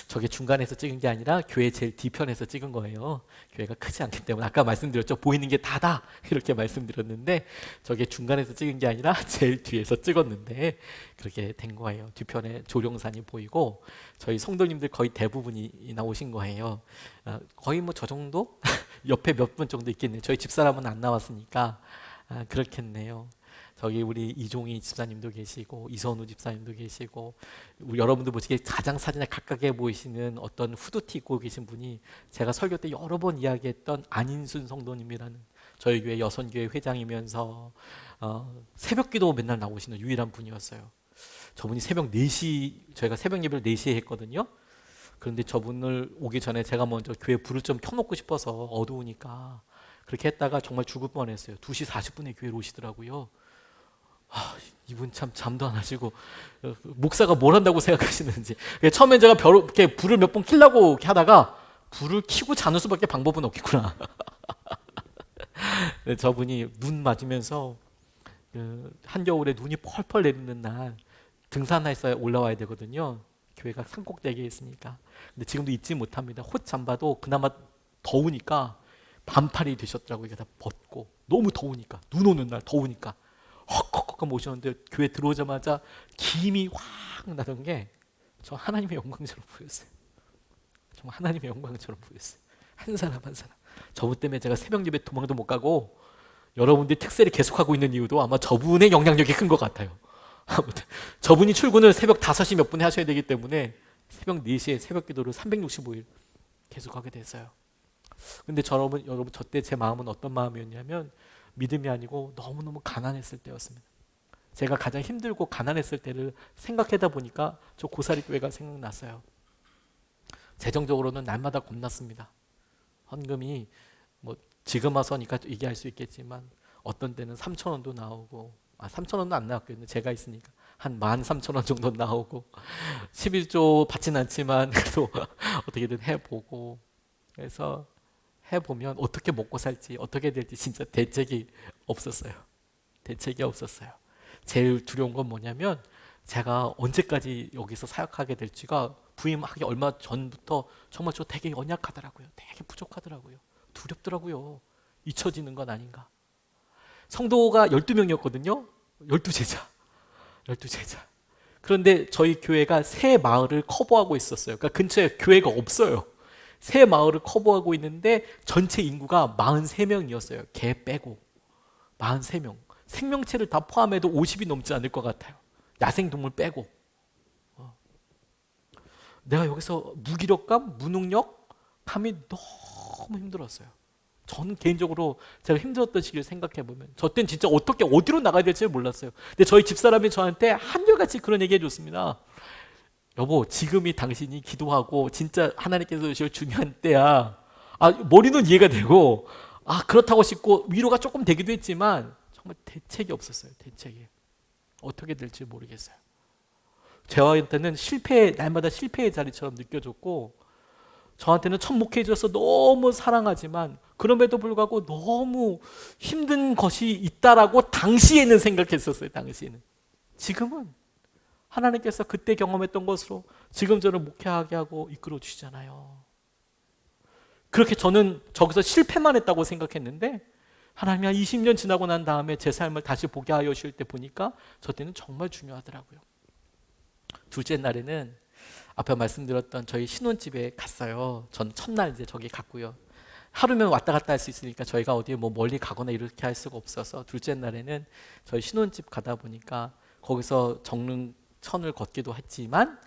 저게 중간에서 찍은 게 아니라 교회 제일 뒤편에서 찍은 거예요. 교회가 크지 않기 때문에 아까 말씀드렸죠. 보이는 게 다다 이렇게 말씀드렸는데 저게 중간에서 찍은 게 아니라 제일 뒤에서 찍었는데 그렇게 된 거예요. 뒤편에 조룡산이 보이고 저희 성도님들 거의 대부분이 나오신 거예요. 거의 뭐 저 정도? 옆에 몇 분 정도 있겠네요. 저희 집사람은 안 나왔으니까 그렇겠네요. 저기 우리 이종희 집사님도 계시고 이선우 집사님도 계시고, 우리 여러분들 보시기에 가장 사진에 가깝게 보이시는 어떤 후드티 입고 계신 분이 제가 설교 때 여러 번 이야기했던 안인순 성도님이라는 저희 교회 여선교회 회장이면서 새벽기도 맨날 나오시는 유일한 분이었어요. 저분이 새벽 4시, 저희가 새벽 예배를 4시에 했거든요. 그런데 저분을 오기 전에 제가 먼저 교회 불을 좀 켜놓고 싶어서 어두우니까 그렇게 했다가 정말 죽을 뻔했어요. 2시 40분에 교회로 오시더라고요. 이분 참 잠도 안 하시고 목사가 뭘 한다고 생각하시는지. 처음엔 제가 이렇게 불을 몇 번 켜려고 이렇게 하다가 불을 켜고 자는 수밖에 방법은 없겠구나. 저분이 눈 맞으면서 한겨울에 눈이 펄펄 내리는 날 등산해서 올라와야 되거든요. 교회가 산꼭대기에 있으니까. 근데 지금도 잊지 못합니다. 옷 잠바도 그나마 더우니까 반팔이 되셨더라고요. 이게 다 벗고 너무 더우니까, 눈 오는 날 더우니까 헉헉헉 모셨는데 교회 들어오자마자 김이 확 나던 게 저 하나님의 영광처럼 보였어요. 정말 하나님의 영광처럼 보였어요. 한 사람 한 사람. 저분 때문에 제가 새벽 예배 도망도 못 가고 여러분들이 특세를 계속하고 있는 이유도 아마 저분의 영향력이 큰 것 같아요. 아무튼 저분이 출근을 새벽 5시 몇 분에 하셔야 되기 때문에 새벽 4시에 새벽 기도를 365일 계속하게 됐어요. 근데 여러분 저 때 제 마음은 어떤 마음이었냐면 믿음이 아니고 너무너무 가난했을 때였습니다. 제가 가장 힘들고 가난했을 때를 생각하다 보니까 저 고사리 교회가 생각났어요. 재정적으로는 날마다 겁났습니다. 헌금이 뭐 지금 와서니까 얘기할 수 있겠지만 어떤 때는 3,000원도 나오고 3,000원은 안 나왔겠는데 제가 있으니까 한 13,000원 정도 나오고 11조 받진 않지만 그래도 어떻게든 해보고, 그래서 해보면 어떻게 먹고 살지 어떻게 될지 진짜 대책이 없었어요. 대책이 없었어요. 제일 두려운 건 뭐냐면 제가 언제까지 여기서 사역하게 될지가 부임하기 얼마 전부터 정말 저 되게 연약하더라고요. 되게 부족하더라고요. 두렵더라고요. 잊혀지는 건 아닌가. 성도가 12명이었거든요. 12제자. 12제자. 그런데 저희 교회가 새 마을을 커버하고 있었어요. 그러니까 근처에 교회가 없어요. 새 마을을 커버하고 있는데 전체 인구가 43명이었어요. 개 빼고 43명. 생명체를 다 포함해도 50이 넘지 않을 것 같아요. 야생동물 빼고. 내가 여기서 무기력감, 무능력감이 너무 힘들었어요. 저는 개인적으로 제가 힘들었던 시기를 생각해보면 저 때는 진짜 어디로 나가야 될지 몰랐어요. 근데 저희 집사람이 저한테 한결같이 그런 얘기 해줬습니다. 여보, 지금이 당신이 기도하고 진짜 하나님께서 주실 중요한 때야. 머리는 이해가 되고 그렇다고 싶고 위로가 조금 되기도 했지만 정말 대책이 없었어요. 대책이. 어떻게 될지 모르겠어요. 저한테는 날마다 실패의 자리처럼 느껴졌고, 저한테는 첫 목회자로서 너무 사랑하지만 그럼에도 불구하고 너무 힘든 것이 있다라고 당시에는 생각했었어요. 당시에는. 지금은 하나님께서 그때 경험했던 것으로 지금 저를 목회하게 하고 이끌어 주시잖아요. 그렇게 저는 저기서 실패만 했다고 생각했는데 하나님이 한 20년 지나고 난 다음에 제 삶을 다시 보게 하여 주실 때 보니까 저 때는 정말 중요하더라고요. 둘째 날에는 앞에 말씀드렸던 저희 신혼집에 갔어요. 전 첫날 이제 저기 갔고요. 하루면 왔다 갔다 할 수 있으니까 저희가 어디 뭐 멀리 가거나 이렇게 할 수가 없어서 둘째 날에는 저희 신혼집 가다 보니까 거기서 정릉천을 걷기도 했지만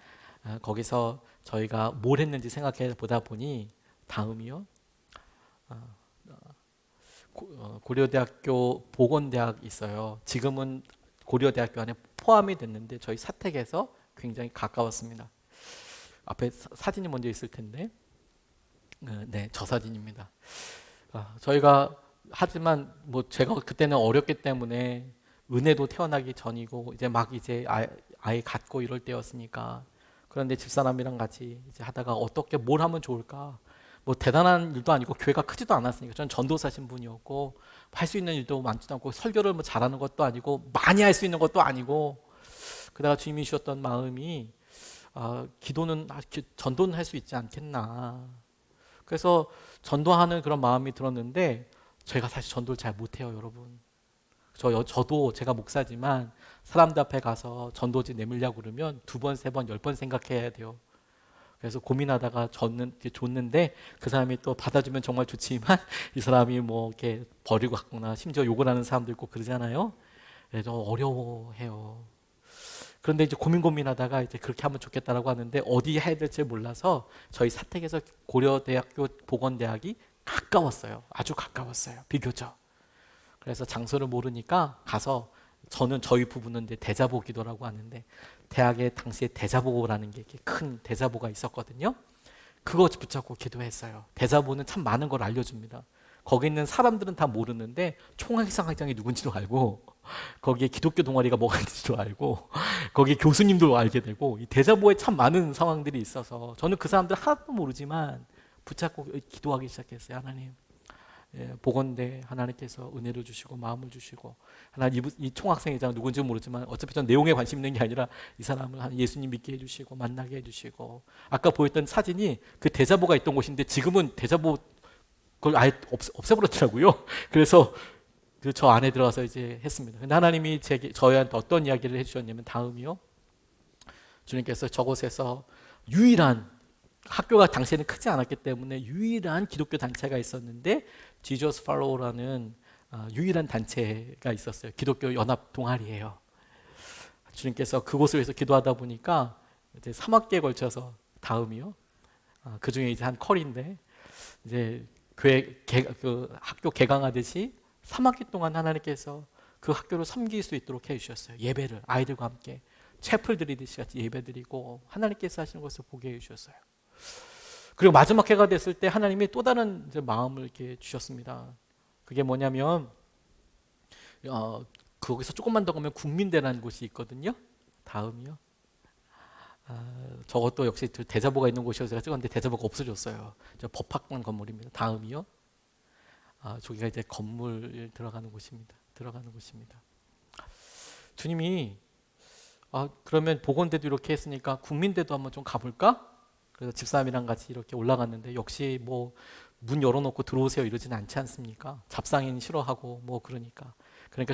거기서 저희가 뭘 했는지 생각해 보다 보니 다음이요. 고려대학교 보건대학 있어요. 지금은 고려대학교 안에 포함이 됐는데 저희 사택에서 굉장히 가까웠습니다. 앞에 사진이 먼저 있을 텐데, 네, 저 사진입니다. 저희가 하지만 뭐 제가 그때는 어렸기 때문에 은혜도 태어나기 전이고 이제 막 이제 아이 갖고 이럴 때였으니까 그런데 집사람이랑 같이 이제 하다가 어떻게 뭘 하면 좋을까? 뭐 대단한 일도 아니고 교회가 크지도 않았으니까 저는 전도사 신분이었고 할 수 있는 일도 많지도 않고 설교를 뭐 잘하는 것도 아니고 많이 할 수 있는 것도 아니고 그러다가 주님이 주셨던 마음이 기도는 전도는 할 수 있지 않겠나. 그래서 전도하는 그런 마음이 들었는데 제가 사실 전도를 잘 못해요, 여러분. 저도 제가 목사지만 사람들 앞에 가서 전도지 내밀려고 그러면 2번, 3번, 10번 생각해야 돼요. 그래서 고민하다가 줬는데 그 사람이 또 받아주면 정말 좋지만 이 사람이 뭐 이렇게 버리고 갔거나 심지어 욕을 하는 사람도 있고 그러잖아요. 그래서 어려워해요. 그런데 이제 고민하다가 이제 그렇게 하면 좋겠다라고 하는데 어디 해야 될지 몰라서 저희 사택에서 고려대학교 보건대학이 가까웠어요. 아주 가까웠어요. 비교적. 그래서 장소를 모르니까 가서 저희 부부는 이제 대자보 기도라고 하는데 대학에 당시에 대자보라는 게 큰 대자보가 있었거든요. 그거 붙잡고 기도했어요. 대자보는 참 많은 걸 알려줍니다. 거기 있는 사람들은 다 모르는데 총학생회장이 누군지도 알고 거기에 기독교 동아리가 뭐가 있는지도 알고 거기 교수님도 알게 되고 이 대자보에 참 많은 상황들이 있어서 저는 그 사람들 하나도 모르지만 붙잡고 기도하기 시작했어요. 하나님, 보건대 하나님께서 은혜를 주시고 마음을 주시고 하나님 이 총학생회장 누군지 모르지만 어차피 전 내용에 관심 있는 게 아니라 이 사람을 예수님 믿게 해주시고 만나게 해주시고 아까 보였던 사진이 그 대자보가 있던 곳인데 지금은 대자보 그걸 아예 없애버렸더라고요. 그래서 저 안에 들어가서 이제 했습니다. 근데 하나님이 저희한테 어떤 이야기를 해주셨냐면 다음이요. 주님께서 저곳에서 유일한 학교가 당시에는 크지 않았기 때문에 유일한 기독교 단체가 있었는데 Jesus Follow라는 유일한 단체가 있었어요. 기독교 연합 동아리예요. 주님께서 그곳을 위해서 기도하다 보니까 이제 3학기에 걸쳐서 다음이요. 그 중에 이제 한 컬인데 이제 그 학교 개강하듯이 3학기 동안 하나님께서 그 학교를 섬길 수 있도록 해주셨어요. 예배를 아이들과 함께 채플 드리듯이 같이 예배 드리고 하나님께서 하시는 것을 보게 해주셨어요. 그리고 마지막 해가 됐을 때 하나님이 또 다른 이제 마음을 이렇게 주셨습니다. 그게 뭐냐면 거기서 조금만 더 가면 국민대라는 곳이 있거든요. 다음이요. 저것도 역시 대자보가 있는 곳이어서 제가 찍었는데 대자보가 없어졌어요. 저 법학관 건물입니다. 다음이요. 저기가 이제 건물 들어가는 곳입니다. 주님이 그러면 보건대도 이렇게 했으니까 국민대도 한번 좀 가볼까? 그래서 집사람이랑 같이 이렇게 올라갔는데 역시 뭐 문 열어놓고 들어오세요 이러진 않지 않습니까? 잡상인 싫어하고 뭐 그러니까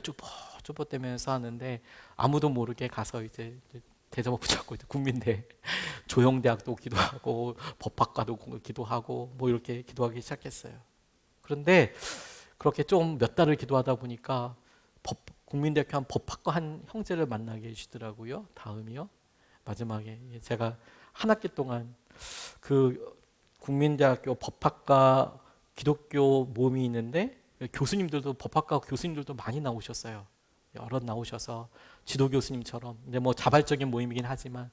쭈뼛쭈뼛대면서 하는데 아무도 모르게 가서 이제 대자보 붙잡고 이제 국민대 조영대학도 기도하고 법학과도 기도하고 뭐 이렇게 기도하기 시작했어요. 그런데 그렇게 좀 몇 달을 기도하다 보니까 국민대학교 한 법학과 한 형제를 만나게 해주시더라고요. 다음이요. 마지막에 제가 한 학기 동안 그 국민대학교 법학과 기독교 모임이 있는데 교수님들도 법학과 교수님들도 많이 나오셨어요. 여러 나오셔서 지도 교수님처럼 근데 뭐 자발적인 모임이긴 하지만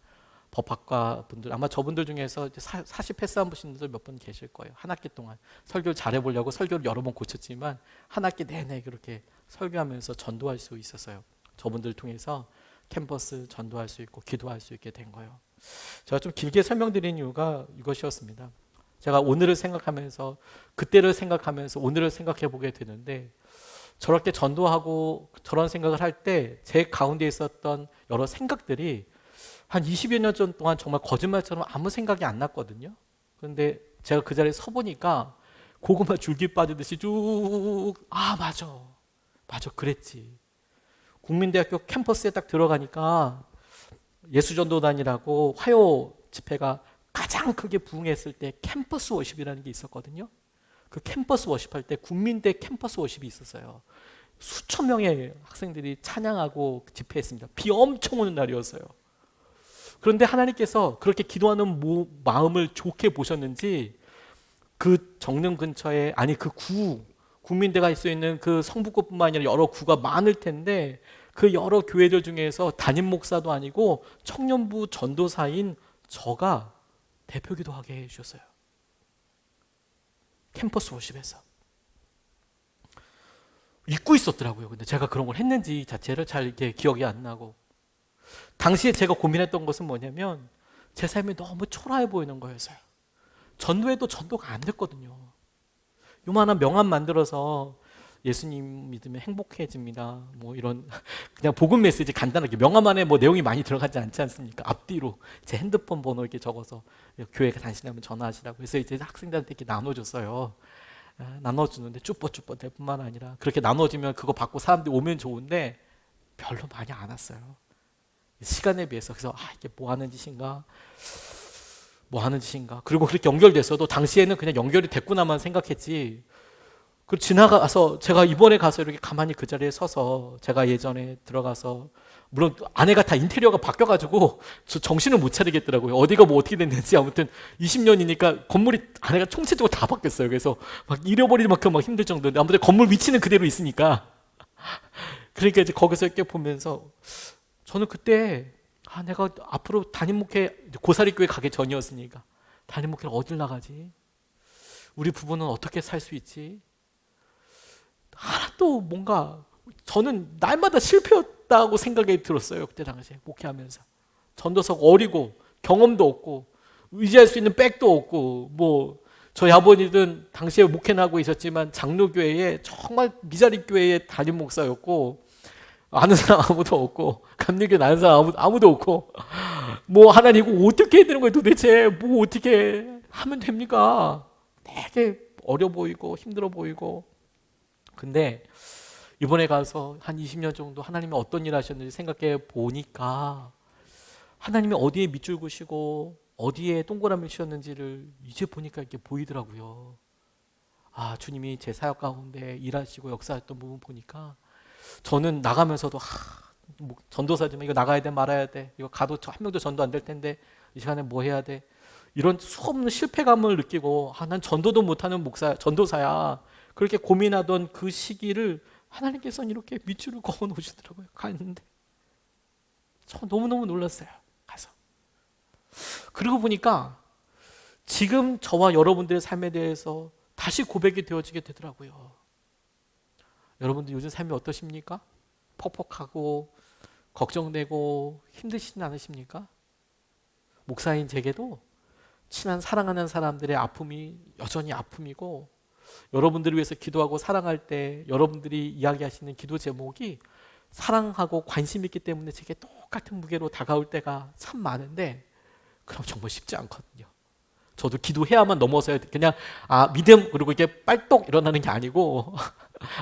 법학과 분들 아마 저분들 중에서 사시 패스한 분들도 몇 분 계실 거예요. 한 학기 동안 설교를 잘해보려고 설교를 여러 번 고쳤지만 한 학기 내내 그렇게 설교하면서 전도할 수 있었어요. 저분들 통해서 캠퍼스 전도할 수 있고 기도할 수 있게 된 거예요. 제가 좀 길게 설명드린 이유가 이것이었습니다. 제가 오늘을 생각하면서 그때를 생각하면서 오늘을 생각해 보게 되는데 저렇게 전도하고 저런 생각을 할 때 제 가운데 있었던 여러 생각들이 한 20여 년 동안 정말 거짓말처럼 아무 생각이 안 났거든요. 그런데 제가 그 자리에 서 보니까 고구마 줄기 빠지듯이 쭉, 맞아, 그랬지. 국민대학교 캠퍼스에 딱 들어가니까 예수전도단이라고 화요 집회가 가장 크게 부흥했을 때 캠퍼스 워십이라는 게 있었거든요. 그 캠퍼스 워십할 때 국민대 캠퍼스 워십이 있었어요. 수천 명의 학생들이 찬양하고 집회했습니다. 비 엄청 오는 날이었어요. 그런데 하나님께서 그렇게 기도하는 마음을 좋게 보셨는지 그 정릉 근처에 국민대가 있어 있는 그 성북구뿐만 아니라 여러 구가 많을 텐데 그 여러 교회들 중에서 담임 목사도 아니고 청년부 전도사인 저가 대표 기도하게 해주셨어요. 캠퍼스 워십에서 잊고 있었더라고요. 근데 제가 그런 걸 했는지 자체를 잘 이렇게 기억이 안 나고, 당시에 제가 고민했던 것은 뭐냐면 제 삶이 너무 초라해 보이는 거였어요. 전도해도 전도가 안 됐거든요. 요만한 명함 만들어서 예수님 믿으면 행복해집니다. 뭐 이런 그냥 복음 메시지 간단하게 명함 안에 뭐 내용이 많이 들어가지 않지 않습니까? 앞뒤로 제 핸드폰 번호 이렇게 적어서 교회 다니시려면 전화하시라고 해서 이제 학생들한테 이렇게 나눠줬어요. 나눠주는데 쭈뼛쭈뼛 될 뿐만 아니라 그렇게 나눠주면 그거 받고 사람들이 오면 좋은데 별로 많이 안 왔어요. 시간에 비해서. 그래서 이게 뭐 하는 짓인가? 그리고 그렇게 연결됐어도 당시에는 그냥 연결이 됐구나만 생각했지. 그 지나가서 제가 이번에 가서 이렇게 가만히 그 자리에 서서 제가 예전에 들어가서, 물론 아내가 다 인테리어가 바뀌어가지고 저 정신을 못 차리겠더라고요. 어디가 뭐 어떻게 됐는지. 아무튼 20년이니까 건물이 아내가 총체적으로 다 바뀌었어요. 그래서 막 잃어버릴 만큼 막 힘들 정도인데 아무튼 건물 위치는 그대로 있으니까. 그러니까 이제 거기서 이렇게 보면서 저는 그때 내가 앞으로 담임 목회, 고사리교회 가기 전이었으니까 담임 목회를 어딜 나가지? 우리 부부는 어떻게 살 수 있지? 하나도 뭔가 저는 날마다 실패였다고 생각이 들었어요. 그때 당시에 목회하면서 전도서가 어리고 경험도 없고 의지할 수 있는 백도 없고, 뭐 저희 아버님은 당시에 목회는 하고 있었지만 장로교회에 정말 미자리 교회의 담임 목사였고 아는 사람 아무도 없고 감리교회 아는 사람 아무도 없고, 뭐 하나님 이거 어떻게 해야 되는 거예요 도대체? 뭐 어떻게 하면 됩니까? 되게 어려 보이고 힘들어 보이고. 근데 이번에 가서 한 20년 정도 하나님이 어떤 일 하셨는지 생각해 보니까 하나님이 어디에 밑줄 그시고 어디에 동그라미 치셨는지를 이제 보니까 이렇게 보이더라고요. 주님이 제 사역 가운데 일하시고 역사했던 부분 보니까 저는 나가면서도 뭐 전도사지만 이거 나가야 돼 말아야 돼, 이거 가도 한 명도 전도 안 될 텐데 이 시간에 뭐 해야 돼, 이런 수없는 실패감을 느끼고 난 전도도 못하는 전도사야, 그렇게 고민하던 그 시기를 하나님께서는 이렇게 밑줄을 그어 놓으시더라고요. 갔는데 저 너무너무 놀랐어요. 가서 그러고 보니까 지금 저와 여러분들의 삶에 대해서 다시 고백이 되어지게 되더라고요. 여러분들 요즘 삶이 어떠십니까? 퍽퍽하고 걱정되고 힘드시진 않으십니까? 목사인 제게도 친한 사랑하는 사람들의 아픔이 여전히 아픔이고, 여러분들을 위해서 기도하고 사랑할 때 여러분들이 이야기하시는 기도 제목이 사랑하고 관심 있기 때문에 제게 똑같은 무게로 다가올 때가 참 많은데, 그럼 정말 쉽지 않거든요. 저도 기도해야만 넘어서야 돼. 그냥 믿음 그리고 이게 빨떡 일어나는 게 아니고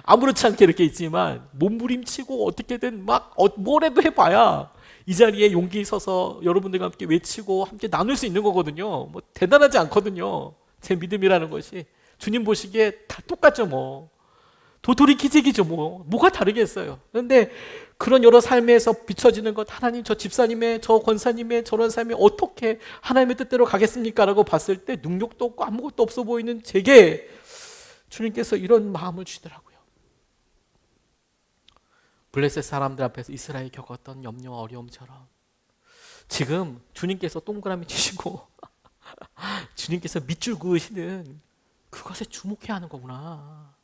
아무렇지 않게 이렇게 있지만 몸부림치고 어떻게든 막 뭐라도 해봐야 이 자리에 용기 있어서 여러분들과 함께 외치고 함께 나눌 수 있는 거거든요. 뭐 대단하지 않거든요. 제 믿음이라는 것이 주님 보시기에 다 똑같죠. 뭐 도토리 키재기죠. 뭐가 다르겠어요. 그런데 그런 여러 삶에서 비춰지는 것, 하나님 저 집사님의 저 권사님의 저런 삶이 어떻게 하나님의 뜻대로 가겠습니까? 라고 봤을 때 능력도 없고 아무것도 없어 보이는 제게 주님께서 이런 마음을 주시더라고요. 블레셋 사람들 앞에서 이스라엘이 겪었던 염려와 어려움처럼 지금 주님께서 동그라미 치시고 주님께서 밑줄 그으시는 그것에 주목해야 하는 거구나.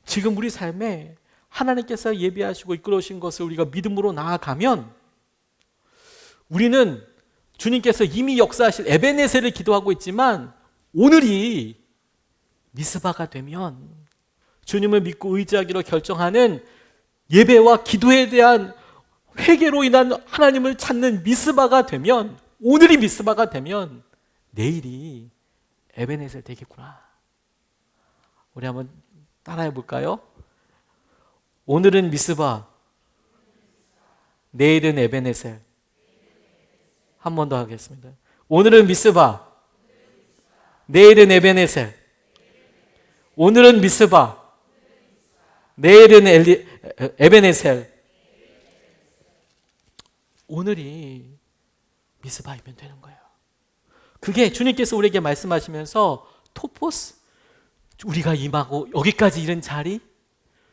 지금 우리 삶에 하나님께서 예비하시고 이끌어오신 것을 우리가 믿음으로 나아가면 우리는 주님께서 이미 역사하실 에베네셀을 기도하고 있지만 오늘이 미스바가 되면, 주님을 믿고 의지하기로 결정하는 예배와 기도에 대한 회개로 인한 하나님을 찾는 미스바가 되면, 오늘이 미스바가 되면 내일이 에베네셀 되겠구나. 우리 한번 따라해 볼까요? 오늘은 미스바, 내일은 에베네셀. 한 번 더 하겠습니다. 오늘은 미스바, 내일은 에베네셀. 오늘은 미스바, 내일은 에베네셀. 오늘이 미스바이면 되는 거예요. 그게 주님께서 우리에게 말씀하시면서 토포스, 우리가 임하고 여기까지 이른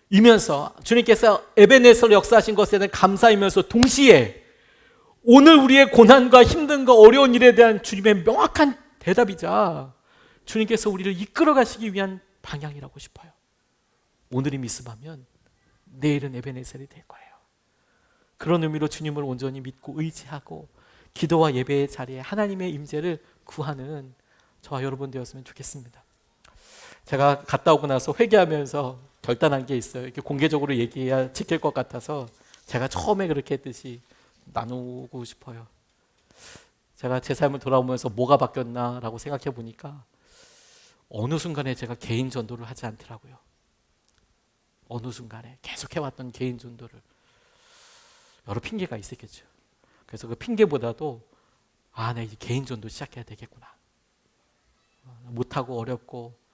자리이면서 주님께서 에베네셀로 역사하신 것에 대한 감사이면서 동시에 오늘 우리의 고난과 힘든과 어려운 일에 대한 주님의 명확한 대답이자 주님께서 우리를 이끌어 가시기 위한 방향이라고 싶어요. 오늘이 미스바면 내일은 에베네셀이 될 거예요. 그런 의미로 주님을 온전히 믿고 의지하고 기도와 예배의 자리에 하나님의 임재를 구하는 저와 여러분 되었으면 좋겠습니다. 제가 갔다 오고 나서 회개하면서 결단한 게 있어요. 이렇게 공개적으로 얘기해야 지킬 것 같아서 제가 처음에 그렇게 했듯이 나누고 싶어요. 제가 제 삶을 돌아오면서 뭐가 바뀌었나라고 생각해 보니까 어느 순간에 제가 개인 전도를 하지 않더라고요. 어느 순간에 계속 해왔던 개인 전도를. 여러 핑계가 있었겠죠. 그래서 그 핑계보다도 나 이제 개인 전도 시작해야 되겠구나. 못하고 어렵고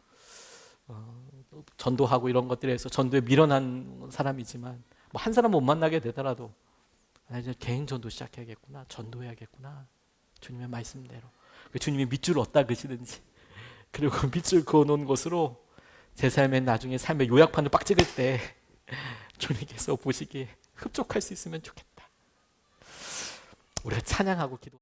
전도하고 이런 것들에서 전도에 밀어난 사람이지만 뭐 한 사람 못 만나게 되더라도 이제 개인 전도 시작해야겠구나. 전도해야겠구나. 주님의 말씀대로. 주님이 밑줄 얻다 그시든지 그리고 밑줄 그어놓은 것으로 제 삶의 나중에 삶의 요약판을 빡 찍을 때 주님께서 보시기에 흡족할 수 있으면 좋겠다. 우리가 찬양하고 기도